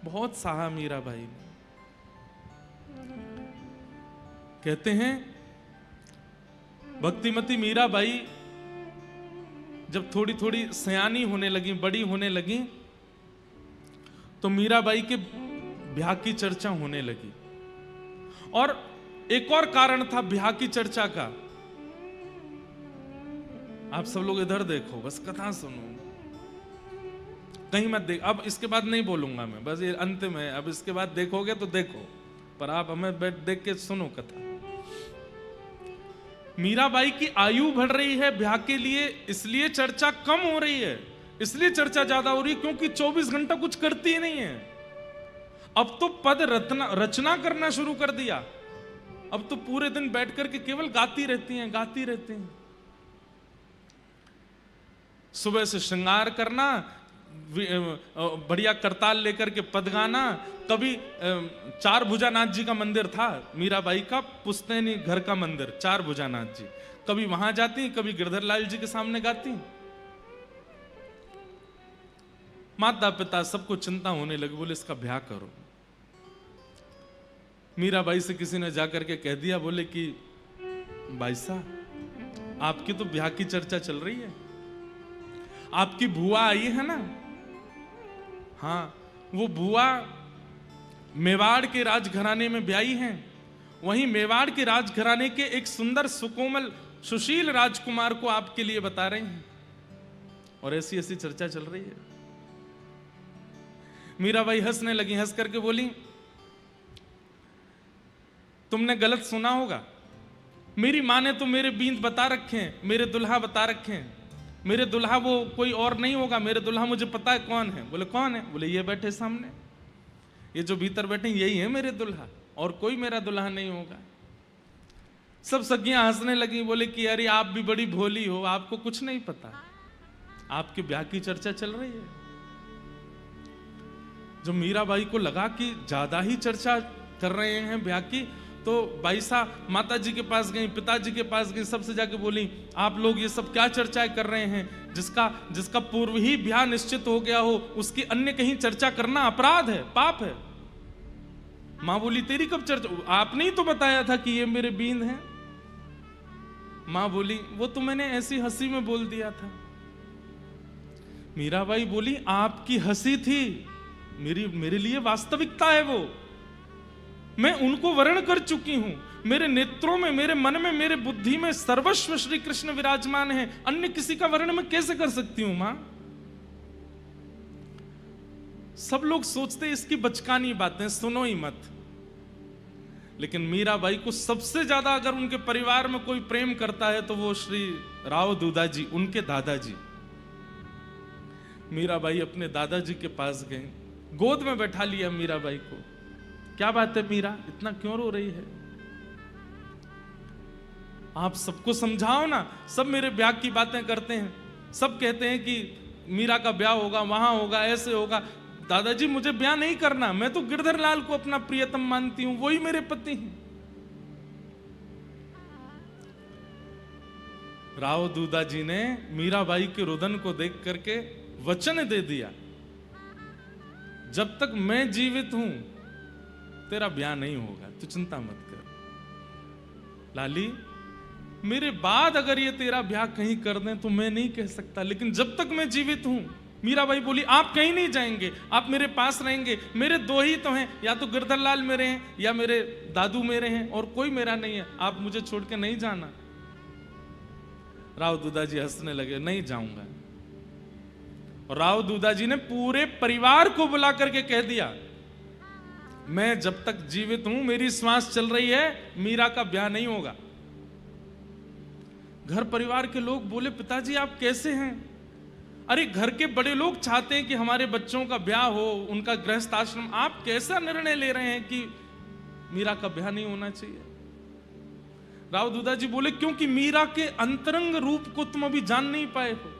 बहुत सहा मीराबाई ने। कहते हैं भक्तिमती मीराबाई जब थोड़ी थोड़ी सयानी होने लगी, बड़ी होने लगी, तो मीराबाई के ब्याह की चर्चा होने लगी। और एक और कारण था ब्याह की चर्चा का। आप सब लोग इधर देखो, बस कथा सुनो, कहीं मत देख। अब इसके बाद नहीं बोलूंगा मैं, बस ये अंतिम है। अब इसके बाद देखोगे तो देखो, पर आप हमें बैठ देख के सुनो कथा। मीराबाई की आयु बढ़ रही है ब्याह के लिए, इसलिए चर्चा कम हो रही है, इसलिए चर्चा ज्यादा हो रही है क्योंकि 24 घंटा कुछ करती ही नहीं है। अब तो पद रचना करना शुरू कर दिया। अब तो पूरे दिन बैठ करके केवल गाती रहती हैं, गाती रहती हैं। सुबह से श्रृंगार करना, बढ़िया करताल लेकर के पद गाना। कभी चार भुजानाथ जी का मंदिर था मीराबाई का, पुश्तैनी घर का मंदिर, चार भुजानाथ जी। कभी वहां जाती, कभी गिरधरलाल जी के सामने गाती। माता पिता सबको चिंता होने लगी, बोले इसका ब्याह करो। मीराबाई से किसी ने जाकर के कह दिया, बोले कि भाई साहब आपकी तो ब्याह की चर्चा चल रही है, आपकी बुआ आई है ना। हाँ, वो बुआ मेवाड़ के राजघराने में ब्याही हैं। वहीं मेवाड़ के राजघराने के एक सुंदर सुकोमल सुशील राजकुमार को आपके लिए बता रहे हैं, और ऐसी ऐसी चर्चा चल रही है। मीराबाई हंसने लगी, हंस करके बोली, तुमने गलत सुना होगा। मेरी माँ ने तो मेरे बींद बता रखे हैं, मेरे दुल्हा बता रखे हैं। मेरे दुल्हा वो कोई और नहीं होगा, मेरे दुल्हा मुझे पता है कौन है। बोले कौन है? बोले ये बैठे सामने, ये जो भीतर बैठे यही है मेरे दुल्हा, और कोई मेरा दुल्हा नहीं होगा। सब सखियां हंसने लगी, बोले कि अरे आप भी बड़ी भोली हो, आपको कुछ नहीं पता, आपके ब्याह की चर्चा चल रही है। जो मीराबाई को लगा कि ज्यादा ही चर्चा कर रहे हैं ब्याह की, तो बाईसा माता जी के पास गई, पिताजी के पास गई, सबसे जाके बोली, आप लोग ये सब क्या चर्चाएं कर रहे हैं? जिसका पूर्व ही ब्याह निश्चित हो गया हो उसकी अन्य कहीं चर्चा करना अपराध है, पाप है। मां बोली, तेरी कब चर्चा? आपने ही तो बताया था कि ये मेरे बींद हैं। मां बोली, वो तो मैंने ऐसी हंसी में बोल दिया था। मीराबाई बोली, आपकी हंसी थी, मेरे लिए वास्तविकता है वो। मैं उनको वर्ण कर चुकी हूं। मेरे नेत्रों में, मेरे मन में, मेरे बुद्धि में सर्वस्व श्री कृष्ण विराजमान है। अन्य किसी का वर्ण मैं कैसे कर सकती हूं मां? सब लोग सोचते इसकी बचकानी बातें, सुनो ही मत। लेकिन मीराबाई को सबसे ज्यादा अगर उनके परिवार में कोई प्रेम करता है तो वो श्री राव दूधा जी, उनके दादाजी। मीराबाई अपने दादाजी के पास गए, गोद में बैठा लिया मीराबाई को। क्या बात है मीरा, इतना क्यों रो रही है? आप सबको समझाओ ना। सब मेरे ब्याह की बातें करते हैं, सब कहते हैं कि मीरा का ब्याह होगा, वहां होगा, ऐसे होगा। दादाजी मुझे ब्याह नहीं करना, मैं तो गिरधरलाल को अपना प्रियतम मानती हूं, वही मेरे पति हैं। राव दूधा जी ने मीराबाई के रुदन को देख करके वचन दे दिया, जब तक मैं जीवित हूं तेरा ब्याह नहीं होगा, तू चिंता मत कर। लाली, मेरे बाद अगर ये तेरा ब्याह कहीं कर दें तो मैं नहीं कह सकता, लेकिन जब तक मैं जीवित हूं। मीराबाई बोली, आप कहीं नहीं जाएंगे, आप मेरे पास रहेंगे। मेरे दो ही तो हैं, या तो गिरधरलाल मेरे हैं या मेरे दादू मेरे हैं, और कोई मेरा नहीं है। आप मुझे छोड़ के नहीं जाना। राव दूधा जी हंसने लगे, नहीं जाऊंगा। और राव दूधा जी ने पूरे परिवार को बुला करके कह दिया, मैं जब तक जीवित हूं, मेरी श्वास चल रही है, मीरा का ब्याह नहीं होगा। घर परिवार के लोग बोले, पिताजी आप कैसे हैं? अरे घर के बड़े लोग चाहते हैं कि हमारे बच्चों का ब्याह हो, उनका गृहस्थ आश्रम, आप कैसा निर्णय ले रहे हैं कि मीरा का ब्याह नहीं होना चाहिए? राव दूधा जी बोले, क्योंकि मीरा के अंतरंग रूप को तुम अभी जान नहीं पाए हो।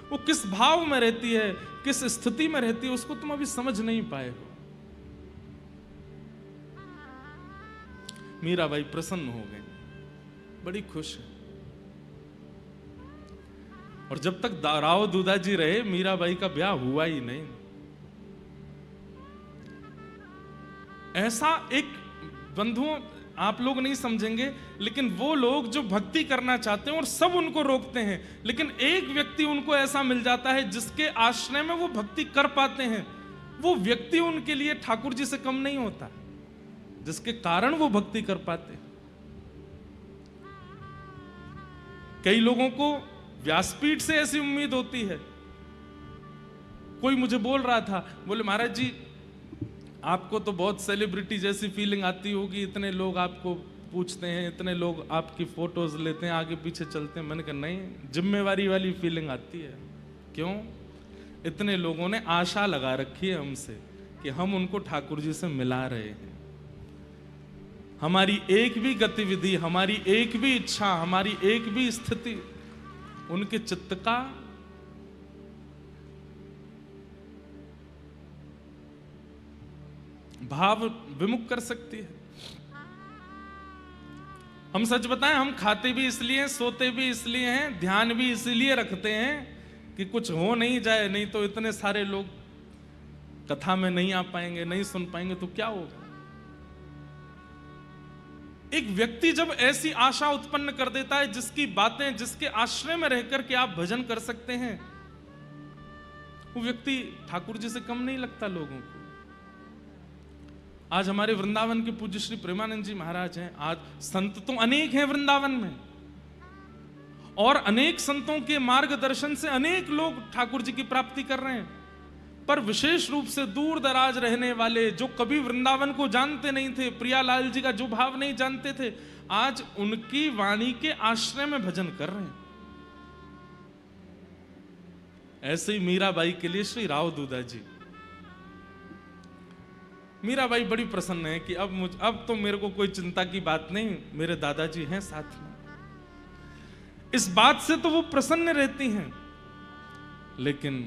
वो किस भाव में रहती है, किस स्थिति में रहती है, उसको तुम अभी समझ नहीं पाए हो। मीराबाई प्रसन्न हो गई, बड़ी खुश है। और जब तक राव दूधा जी रहे, मीराबाई का ब्याह हुआ ही नहीं। ऐसा एक बंधुओं, आप लोग नहीं समझेंगे, लेकिन वो लोग जो भक्ति करना चाहते हैं और सब उनको रोकते हैं, लेकिन एक व्यक्ति उनको ऐसा मिल जाता है जिसके आश्रय में वो भक्ति कर पाते हैं, वो व्यक्ति उनके लिए ठाकुर जी से कम नहीं होता, जिसके कारण वो भक्ति कर पाते हैं। कई लोगों को व्यासपीठ से ऐसी उम्मीद होती है। कोई मुझे बोल रहा था, बोले महाराज जी आपको तो बहुत सेलिब्रिटी जैसी फीलिंग आती होगी, इतने लोग आपको पूछते हैं, इतने लोग आपकी फोटोज लेते हैं, आगे पीछे चलते हैं। मैंने कहा नहीं, जिम्मेवारी वाली फीलिंग आती है। क्यों? इतने लोगों ने आशा लगा रखी है हमसे कि हम उनको ठाकुर जी से मिला रहे हैं। हमारी एक भी गतिविधि, हमारी एक भी इच्छा, हमारी एक भी स्थिति उनके चित्त का भाव विमुख कर सकती है। हम सच बताएं, हम खाते भी इसलिए हैं, सोते भी इसलिए हैं, ध्यान भी इसलिए रखते हैं कि कुछ हो नहीं जाए, नहीं तो इतने सारे लोग कथा में नहीं आ पाएंगे, नहीं सुन पाएंगे तो क्या होगा। एक व्यक्ति जब ऐसी आशा उत्पन्न कर देता है जिसकी बातें, जिसके आश्रय में रहकर के आप भजन कर सकते हैं, वो व्यक्ति ठाकुर जी से कम नहीं लगता लोगों को। आज हमारे वृंदावन के पूज्य श्री प्रेमानंद जी महाराज हैं। आज संत तो अनेक हैं वृंदावन में, और अनेक संतों के मार्गदर्शन से अनेक लोग ठाकुर जी की प्राप्ति कर रहे हैं। पर विशेष रूप से दूर दराज रहने वाले, जो कभी वृंदावन को जानते नहीं थे, प्रियालाल जी का जो भाव नहीं जानते थे, आज उनकी वाणी के आश्रय में भजन कर रहे हैं। ऐसे ही मीराबाई के लिए श्री राव दूधा जी, मीराबाई बड़ी प्रसन्न है कि अब तो मेरे को कोई चिंता की बात नहीं, मेरे दादाजी हैं साथ में। इस बात से तो वो प्रसन्न रहती हैं, लेकिन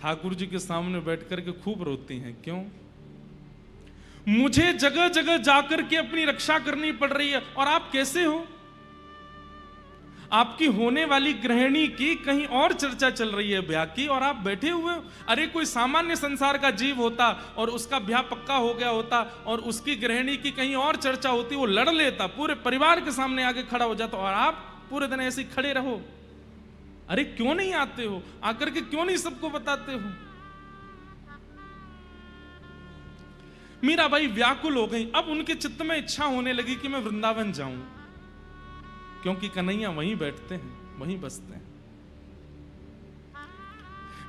ठाकुर जी के सामने बैठ करके खूब रोती हैं। क्यों? मुझे जगह जगह जाकर के अपनी रक्षा करनी पड़ रही है, और आप कैसे हो? आपकी होने वाली गृहिणी की कहीं और चर्चा चल रही है ब्याह की, और आप बैठे हुए हो। अरे कोई सामान्य संसार का जीव होता और उसका ब्याह पक्का हो गया होता और उसकी गृहिणी की कहीं और चर्चा होती, वो लड़ लेता, पूरे परिवार के सामने आगे खड़ा हो जाता, और आप पूरे दिन ऐसे खड़े रहो। अरे क्यों नहीं आते हो? आकर के क्यों नहीं सबको बताते हो? मीराबाई व्याकुल हो गई। अब उनके चित्त में इच्छा होने लगी कि मैं वृंदावन जाऊं, क्योंकि कन्हैया वहीं बैठते हैं, वहीं बसते हैं।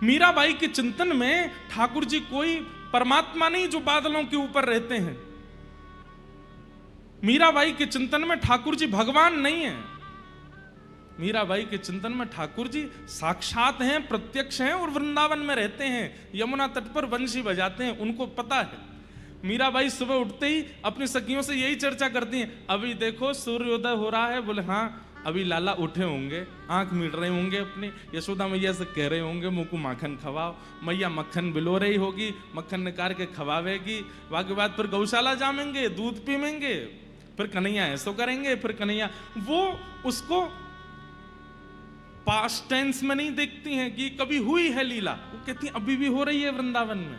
मीराबाई के चिंतन में ठाकुर जी कोई परमात्मा नहीं जो बादलों के ऊपर रहते हैं। मीराबाई के चिंतन में ठाकुर जी भगवान नहीं है। मीराबाई के चिंतन में ठाकुर जी साक्षात हैं, प्रत्यक्ष हैं, और वृंदावन में रहते हैं, यमुना तट पर बंशी बजाते हैं। उनको पता है। मीराबाई सुबह उठते ही अपनी सखियों से यही चर्चा करती हैं, अभी देखो सूर्योदय हो रहा है। बोले हाँ, अभी लाला उठे होंगे, आंख मीट रहे होंगे अपनी, यशोदा मैया से कह रहे होंगे मुंह को माखन खवाओ, मैया मक्खन बिलो रही होगी, मक्खन निकाल के खवावेगी, बाकी बात फिर गौशाला जामेंगे, दूध पीमेंगे, फिर कन्हैया ऐसो करेंगे, फिर कन्हैया। वो उसको पास्ट टेंस में नहीं देखती हैं कि कभी हुई है लीला, वो कहती हैं अभी भी हो रही है वृंदावन में।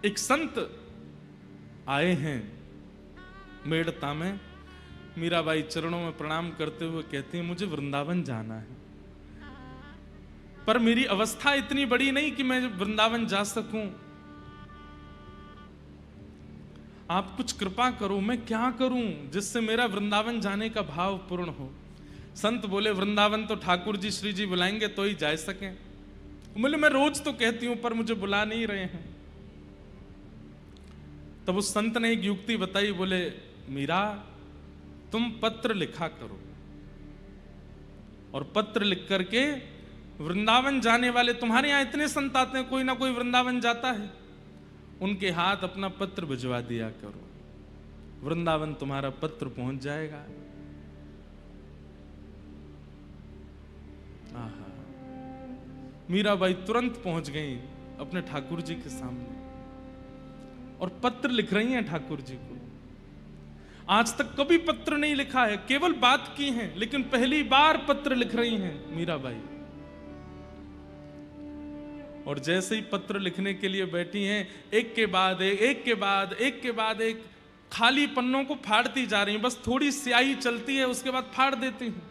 एक संत आए हैं मेड़ता में, मीराबाई चरणों में प्रणाम करते हुए कहती हैं मुझे वृंदावन जाना है, पर मेरी अवस्था इतनी बड़ी नहीं कि मैं वृंदावन जा सकूं। आप कुछ कृपा करो, मैं क्या करूं जिससे मेरा वृंदावन जाने का भाव पूर्ण हो। संत बोले वृंदावन तो ठाकुर जी श्री जी बुलाएंगे तो ही जा सकें। बोले मैं रोज तो कहती हूं पर मुझे बुला नहीं रहे हैं। तब उस संत ने एक युक्ति बताई। बोले मीरा, तुम पत्र लिखा करो, और पत्र लिख करके वृंदावन जाने वाले, तुम्हारे यहां इतने संत आते हैं, कोई ना कोई वृंदावन जाता है, उनके हाथ अपना पत्र भिजवा दिया करो, वृंदावन तुम्हारा पत्र पहुंच जाएगा। आहा, मीराबाई तुरंत पहुंच गई अपने ठाकुर जी के सामने और पत्र लिख रही हैं ठाकुर जी को। आज तक कभी पत्र नहीं लिखा है, केवल बात की है, लेकिन पहली बार पत्र लिख रही हैं मीराबाई। और जैसे ही पत्र लिखने के लिए बैठी हैं, एक के बाद एक खाली पन्नों को फाड़ती जा रही हैं। बस थोड़ी स्याही चलती है, उसके बाद फाड़ देती हैं।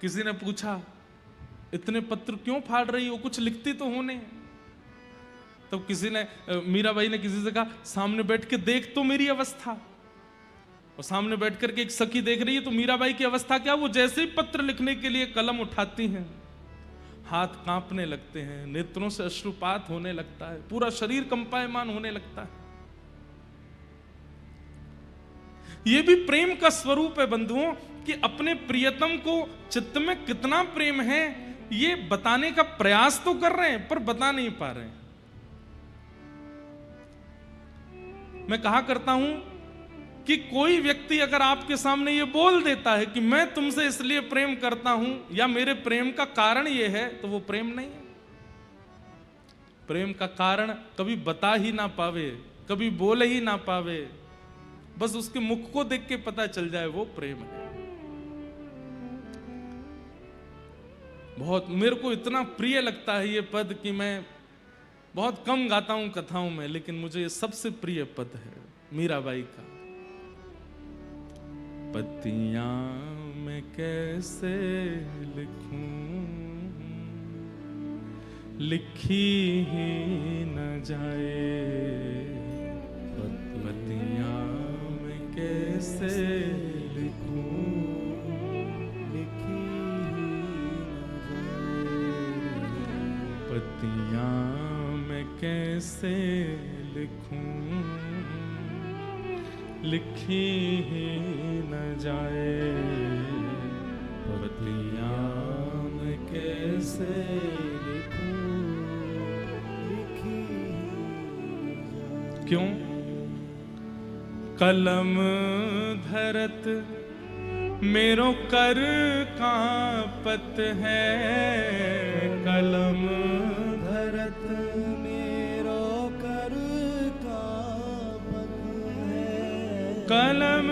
किसी ने पूछा, इतने पत्र क्यों फाड़ रही हो, कुछ लिखती तो होने। तो किसी ने, मीराबाई ने किसी से कहा, सामने बैठ के देख तो मेरी अवस्था। और सामने बैठ करके एक सखी देख रही है, तो मीराबाई की अवस्था क्या, वो जैसे ही पत्र लिखने के लिए कलम उठाती हैं, हाथ कांपने लगते हैं, नेत्रों से अश्रुपात होने लगता है, पूरा शरीर कंपायमान होने लगता है। यह भी प्रेम का स्वरूप है बंधुओं, कि अपने प्रियतम को चित्त में कितना प्रेम है ये बताने का प्रयास तो कर रहे हैं, पर बता नहीं पा रहे हैं। मैं कहा करता हूं कि कोई व्यक्ति अगर आपके सामने ये बोल देता है कि मैं तुमसे इसलिए प्रेम करता हूं या मेरे प्रेम का कारण ये है, तो वो प्रेम नहीं है। प्रेम का कारण कभी बता ही ना पावे, कभी बोल ही ना पावे, बस उसके मुख को देख के पता चल जाए वो प्रेम है। बहुत मेरे को इतना प्रिय लगता है ये पद कि मैं बहुत कम गाता हूं कथाओं में, लेकिन मुझे ये सबसे प्रिय पद है मीराबाई का। पत्तियां मैं कैसे लिखूं, लिखी ही न जाए, पत्तियां मैं कैसे लिखूं, लिखी पत्तियां मैं कैसे लिखूं, लिखी ही न जाए, पत्तियां मैं कैसे लिखूं, लिखी क्यों? कलम धरत मेरो कर कांपत है, कलम धरत मेरो कर कांपत है, कलम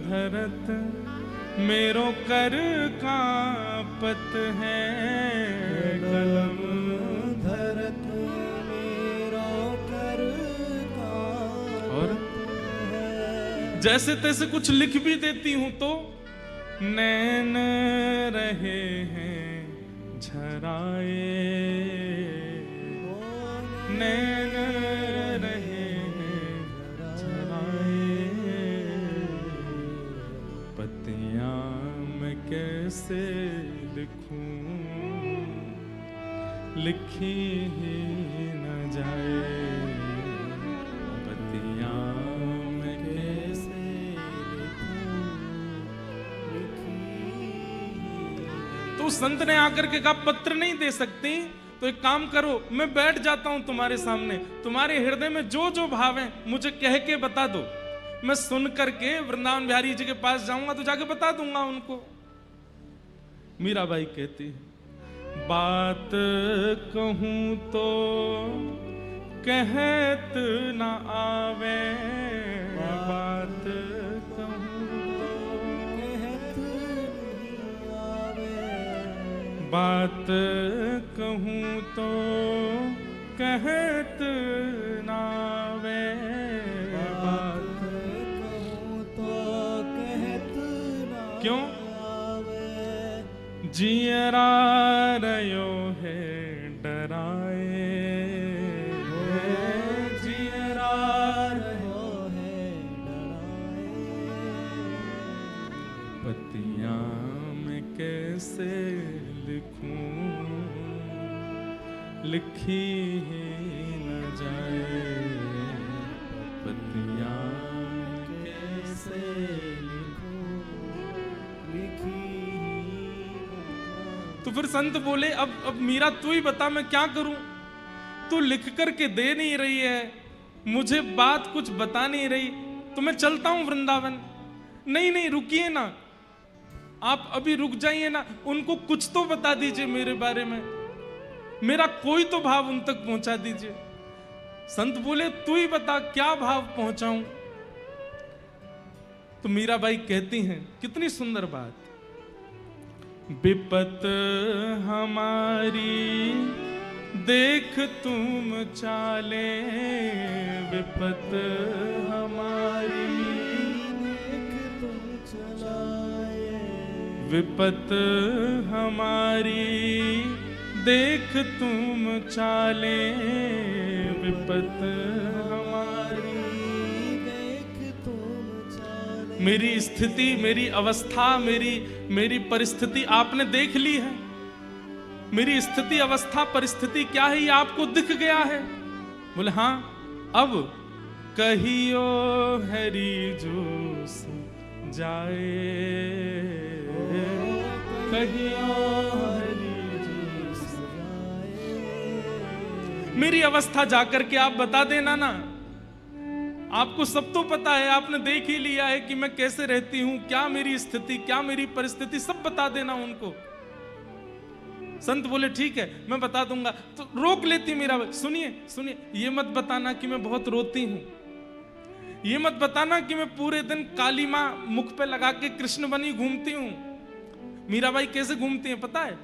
धरत मेरो कर कांपत है, कलम धरत मेरो कर कांपत। और जैसे तैसे कुछ लिख भी देती हूं तो नैन रहे हैं झराए, नैन रहे हैं झराए, पत्तियां मैं कैसे लिखूं, लिखी ही न जाए, पत्तियां तो संत ने आकर के कहा पत्र नहीं दे सकती, तो एक काम करो, मैं बैठ जाता हूं तुम्हारे सामने, तुम्हारे हृदय में जो जो भाव है मुझे कह के बता दो, मैं सुन करके वृंदावन बिहारी जी के पास जाऊंगा तो जाके बता दूंगा उनको। मीराबाई कहती है, बात कहूं तो कहत ना आवे, बात बात कहूं तो कहत नावे, बात कहूं तो कहत नावे, क्यों? जियरा रयो है डराए, जियरा रयो है डराए, पत्तियां में कैसे लिखूं, लिखी ही न जाए, पत्तियां कैसे लिखूं, लिखी ही न। तो फिर संत बोले, अब मीरा तू ही बता मैं क्या करूं, तू लिख करके दे नहीं रही है, मुझे बात कुछ बता नहीं रही, तो मैं चलता हूं वृंदावन। नहीं नहीं रुकिए ना, आप अभी रुक जाइए ना, उनको कुछ तो बता दीजिए मेरे बारे में, मेरा कोई तो भाव उन तक पहुंचा दीजिए। संत बोले तू ही बता क्या भाव पहुंचाऊं। तो मीराबाई कहती हैं, कितनी सुंदर बात, विपत हमारी देख तुम चाले, विपत हमारी देख तुम चलाए, विपत हमारी देख तुम चाले, विपत हमारी देख तुम चाले। मेरी स्थिति, मेरी अवस्था, मेरी परिस्थिति आपने देख ली है। मेरी स्थिति, अवस्था, परिस्थिति क्या है ये आपको दिख गया है। बोले हाँ, अब कहियो हरि जो जाए, कहियो हरि जो जाए। मेरी अवस्था जाकर के आप बता देना ना। आपको सब तो पता है, आपने देख ही लिया है कि मैं कैसे रहती हूं, क्या मेरी स्थिति, क्या मेरी परिस्थिति, सब बता देना उनको। संत बोले ठीक है मैं बता दूंगा। तो रोक लेती मीराबाई, सुनिए सुनिए, ये मत बताना कि मैं बहुत रोती हूं, ये मत बताना कि मैं पूरे दिन काली मां मुख पे लगा के कृष्ण बनी घूमती हूं। मीराबाई कैसे घूमती हैं पता है?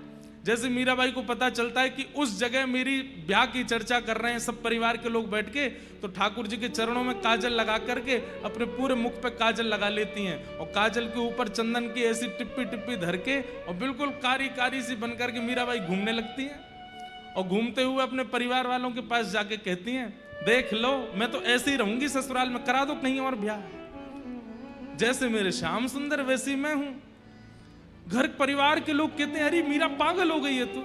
जैसे मीराबाई को पता चलता है कि उस जगह मेरी ब्याह की चर्चा कर रहे हैं सब परिवार के लोग बैठ के, तो ठाकुर जी के चरणों में काजल लगा करके अपने पूरे मुख पे काजल लगा लेती हैं, और काजल के ऊपर चंदन की ऐसी टिप्पी टिप्पी धर के और बिल्कुल कारी कारी सी बन करके मीराबाई घूमने लगती हैं। और घूमते हुए अपने परिवार वालों के पास जाके कहती हैं, देख लो मैं तो ऐसे ही रहूंगी ससुराल में, करा दो कहीं और ब्याह। जैसे मेरे श्याम सुंदर वैसी मैं हूं। घर परिवार के लोग कहते हैं अरे मीरा पागल हो गई है तू।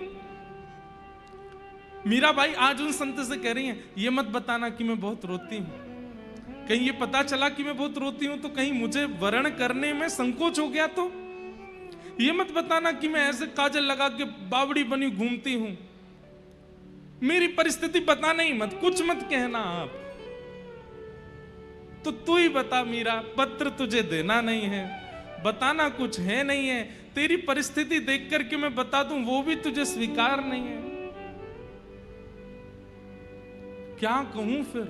मीराबाई आज उन संत से कह रही हैं, ये मत बताना कि मैं बहुत रोती हूं। कहीं ये पता चला कि मैं बहुत रोती हूं तो कहीं मुझे वर्ण करने में संकोच हो गया तो। ये मत बताना कि मैं ऐसे काजल लगा के बावड़ी बनी घूमती हूं। मेरी परिस्थिति बताना ही मत, कुछ मत कहना आप। तो तू ही बता मीरा, पत्र तुझे देना नहीं है, बताना कुछ है नहीं है, तेरी परिस्थिति देख करके मैं बता दूं वो भी तुझे स्वीकार नहीं है। क्या कहूं फिर?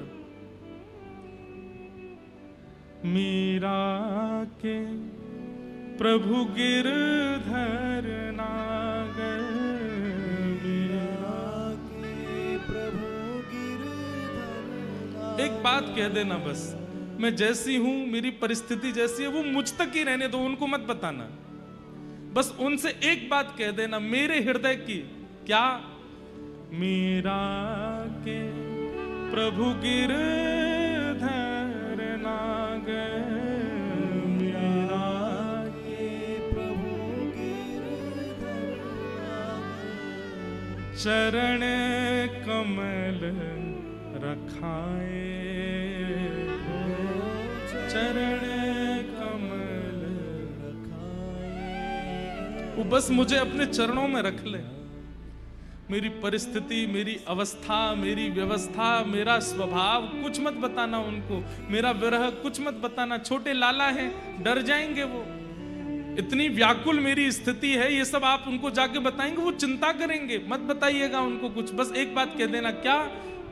मीरा के प्रभु गिरधर नागर, मीरा के प्रभु गिरधर नागर। एक बात कह देना बस, मैं जैसी हूं, मेरी परिस्थिति जैसी है वो मुझ तक ही रहने दो, उनको मत बताना। बस उनसे एक बात कह देना मेरे हृदय की। क्या? मीरा के प्रभु गिरधर नागर, मीरा के प्रभु गिरधर नागर। चरण कमल रखाए, चरण कमल रखाए। वो बस मुझे अपने चरणों में रख ले। मेरी परिस्थिति, मेरी अवस्था, मेरी व्यवस्था, मेरा स्वभाव कुछ मत बताना उनको, मेरा विरह कुछ मत बताना। छोटे लाला हैं, डर जाएंगे वो। इतनी व्याकुल मेरी स्थिति है, ये सब आप उनको जाके बताएंगे वो चिंता करेंगे। मत बताइएगा उनको कुछ, बस एक बात कह देना। क्या?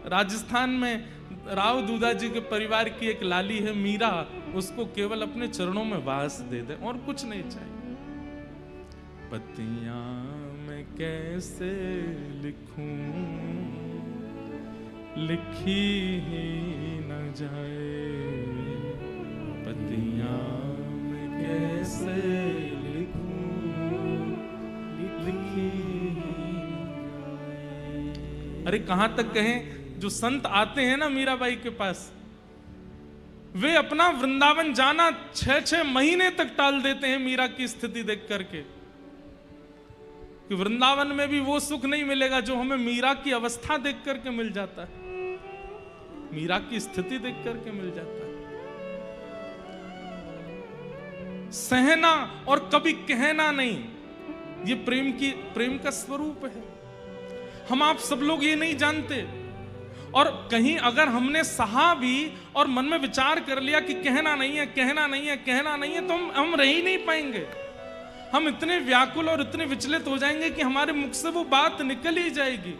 राजस्थान में राव दूधा जी के परिवार की एक लाली है मीरा, उसको केवल अपने चरणों में वास दे दे और कुछ नहीं चाहिए। पतियां मैं कैसे लिखूं, लिखी ही न जाए, पतियां मैं कैसे लिखूं, लिखी ही न जाए। अरे कहां तक कहें, जो संत आते हैं ना मीराबाई के पास, वे अपना वृंदावन जाना 6-6 महीने तक टाल देते हैं मीरा की स्थिति देख करके, कि वृंदावन में भी वो सुख नहीं मिलेगा जो हमें मीरा की अवस्था देख करके मिल जाता है, मीरा की स्थिति देख करके मिल जाता है। सहना और कभी कहना नहीं, ये प्रेम का स्वरूप है। हम आप सब लोग ये नहीं जानते, और कहीं अगर हमने सहा भी और मन में विचार कर लिया कि कहना नहीं है, कहना नहीं है, कहना नहीं है, तो हम रह ही नहीं पाएंगे। हम इतने व्याकुल और इतने विचलित हो जाएंगे कि हमारे मुख से वो बात निकल ही जाएगी।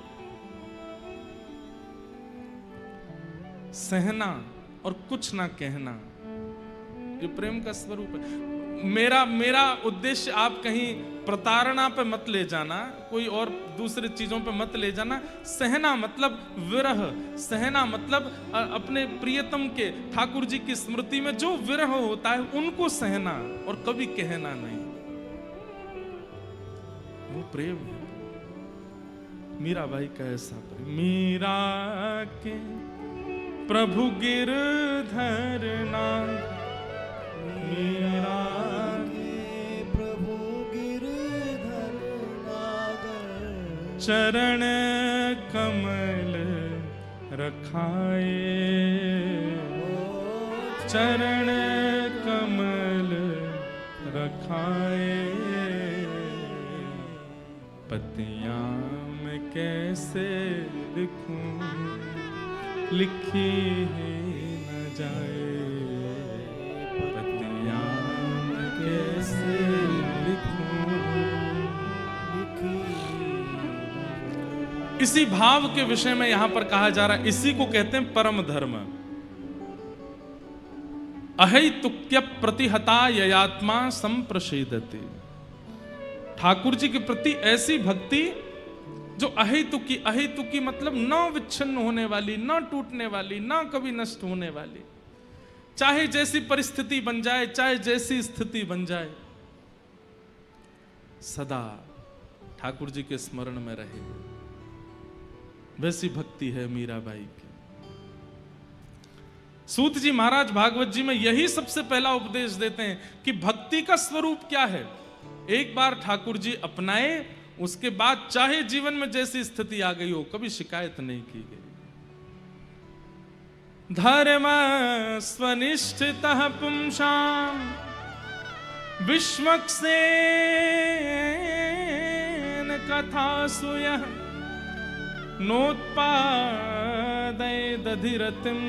सहना और कुछ ना कहना, ये प्रेम का स्वरूप है। मेरा उद्देश्य आप कहीं प्रताड़ना पे मत ले जाना, कोई और दूसरी चीजों पे मत ले जाना। सहना मतलब विरह, सहना मतलब अपने प्रियतम के, ठाकुर जी की स्मृति में जो विरह होता है उनको सहना, और कभी कहना नहीं। वो प्रेम है। मीराबाई का ऐसा प्रेम। मीरा के प्रभु गिरधर नाथ, मीरा के प्रभु गिरधर नाथ, चरण कमल रखाए, चरण कमल रखाए। पतियां मैं कैसे लिखूं, लिखी ही न जाए, पतियां मैं कैसे लिखूं, लिखी। इसी भाव के विषय में यहां पर कहा जा रहा है, इसी को कहते हैं परम धर्म। अहैतुक्य प्रतिहता ययात्मा संप्रषेदते। ठाकुर जी के प्रति ऐसी भक्ति जो अहेतुकी, अहेतुकी मतलब न विच्छिन्न होने वाली, न टूटने वाली, न कभी नष्ट होने वाली, चाहे जैसी परिस्थिति बन जाए, चाहे जैसी स्थिति बन जाए, सदा ठाकुर जी के स्मरण में रहे। वैसी भक्ति है मीराबाई की। सूत जी महाराज भागवत जी में यही सबसे पहला उपदेश देते हैं कि भक्ति का स्वरूप क्या है। एक बार ठाकुर जी अपनाए, उसके बाद चाहे जीवन में जैसी स्थिति आ गई हो, कभी शिकायत नहीं की गई। धर्म स्वनिष्ठितः पुंसाम विश्वक्सेन कथासु यः नोत्पादय दधिरतिम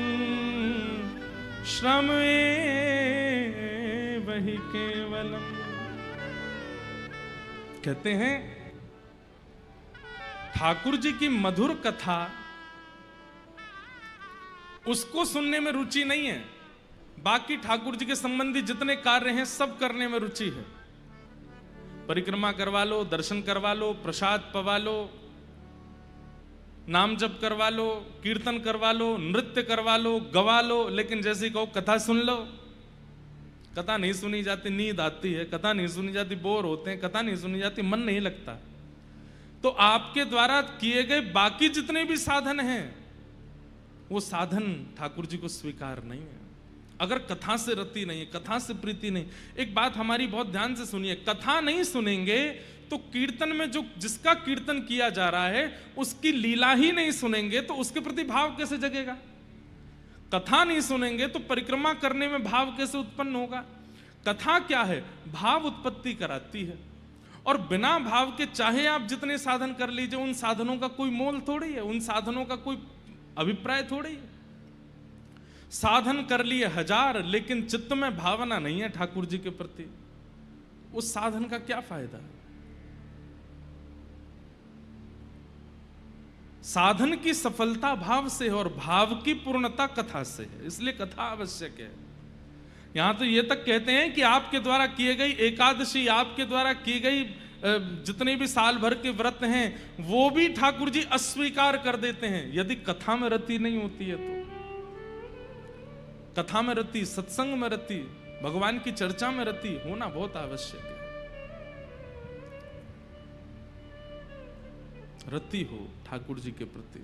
श्रमे वही केवलम। कहते हैं ठाकुर जी की मधुर कथा, उसको सुनने में रुचि नहीं है, बाकी ठाकुर जी के संबंधी जितने कार्य हैं सब करने में रुचि है। परिक्रमा करवा लो, दर्शन करवा लो, प्रसाद पवा लो, नाम जप करवा लो, कीर्तन करवा लो, नृत्य करवा लो, गवा लो, लेकिन जैसे कहो कथा सुन लो, कथा नहीं सुनी जाती, नींद आती है, कथा नहीं सुनी जाती, बोर होते हैं, कथा नहीं सुनी जाती, मन नहीं लगता। तो आपके द्वारा किए गए बाकी जितने भी साधन हैं, वो साधन ठाकुर जी को स्वीकार नहीं है। अगर कथा से रति नहीं है, कथा से प्रीति नहीं। एक बात हमारी बहुत ध्यान से सुनिए, कथा नहीं सुनेंगे तो कीर्तन में जो जिसका कीर्तन किया जा रहा है उसकी लीला ही नहीं सुनेंगे तो उसके प्रति भाव कैसे जगेगा। कथा नहीं सुनेंगे तो परिक्रमा करने में भाव कैसे उत्पन्न होगा। कथा क्या है, भाव उत्पत्ति कराती है, और बिना भाव के चाहे आप जितने साधन कर लीजिए, उन साधनों का कोई मोल थोड़ी है, उन साधनों का कोई अभिप्राय थोड़ी है। साधन कर लिए 1000, लेकिन चित्त में भावना नहीं है ठाकुर जी के प्रति, उस साधन का क्या फायदा। साधन की सफलता भाव से है और भाव की पूर्णता कथा से है, इसलिए कथा आवश्यक है। यहां तो ये तक कहते हैं कि आपके द्वारा किए गई एकादशी, आपके द्वारा की गई जितने भी साल भर के व्रत हैं, वो भी ठाकुर जी अस्वीकार कर देते हैं यदि कथा में रति नहीं होती है। तो कथा में रति, सत्संग में रति, भगवान की चर्चा में रति होना बहुत आवश्यक है। रति हो ठाकुर जी के प्रति।